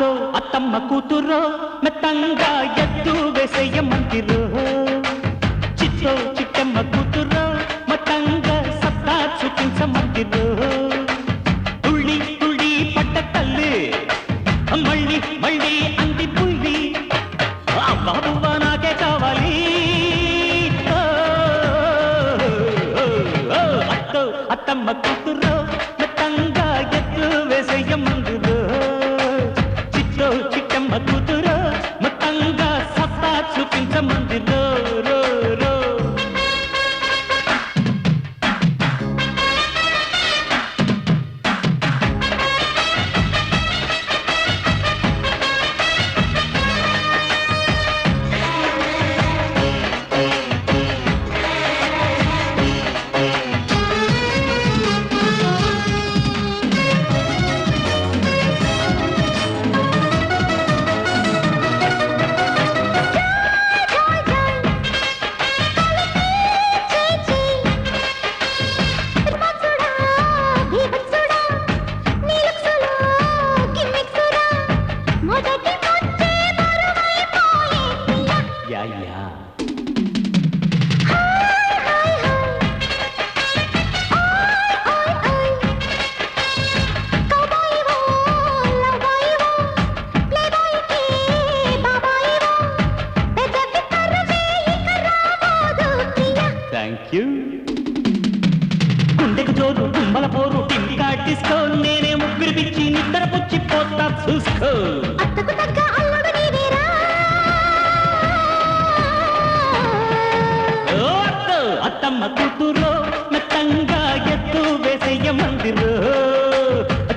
అత్తో అత్తమ్మ కూతురో మెత్తంగా ఎత్తు వేసేయమంతిరో చిత్తో చిట్టమ్మ కూతురో మతంగా సత్తా చూపించమంతిరో తుళ్ళి తుళ్ళి పడ్డ తల్లి మళ్ళీ మళ్ళీ అంది పుల్లి ఆ బాబువా నాకే కావాలి అత్తో అత్తమ్మ కూతురో మెత్తంగా ఎత్తు వేసేయమంతిరో చిత్తో చిట్టమ్మ కూతురో మతంగా సత్తా చూపించమంతిరో గుండెకు జోరు గుమ్మల పోరు టింకా డిస్కో నేనే ముగ్గురు పిచ్చి నిద్ర పుచ్చి పోతా చూసుకో అత్తమ్మ కూతురో మెత్తంగా ఎత్తు వేసేయమందిరో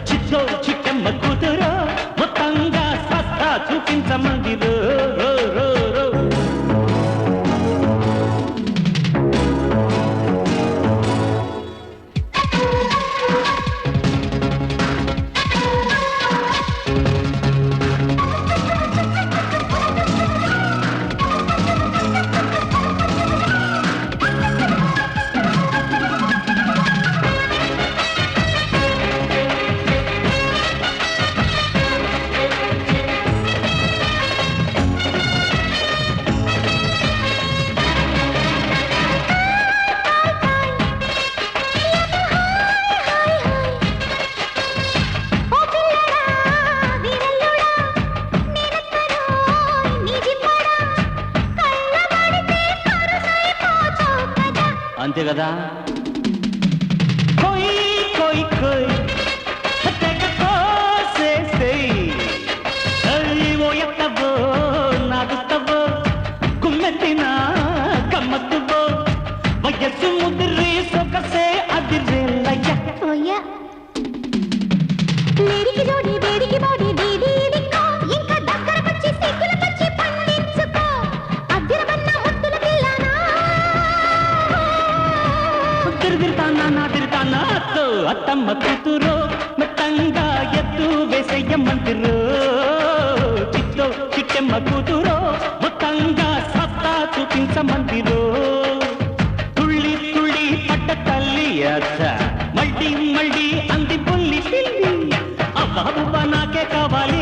చిచ్చో చిట్టమ్మ కూతురో మొత్తంగా సస్తా చూపించమందిరో అంతే కదా కోయి కోయి కోయి ఓ ఎత్తవో నాదుతవో కుమ్మెత్తిన గమ్మత్తువో వయస్సు ముదిరి సొగసే అదిరేలయ్య లేడికి జోడి వేడికి బాడీ దీది దిక్కో ఇంకా దగ్గరకొచ్చి సిగ్గులకొచ్చి పండించుకో అద్దిరవన్న ముద్దుల పిల్లనా తిరుతానా అత్తో అత్తమ్మ కూతురో మెత్తంగా ఎత్తు వేసేయమంతిరో చిత్తో చిట్టమ్మ కూతురో మొత్తంగా సత్తా చూపించమంతిరో తుళ్ళి తుళ్ళి పడ్డ తల్లి అత్త మళ్ళీ మళ్ళీ అంది పుల్లి పిల్లి ఆ బాబువా నాకే కావాలి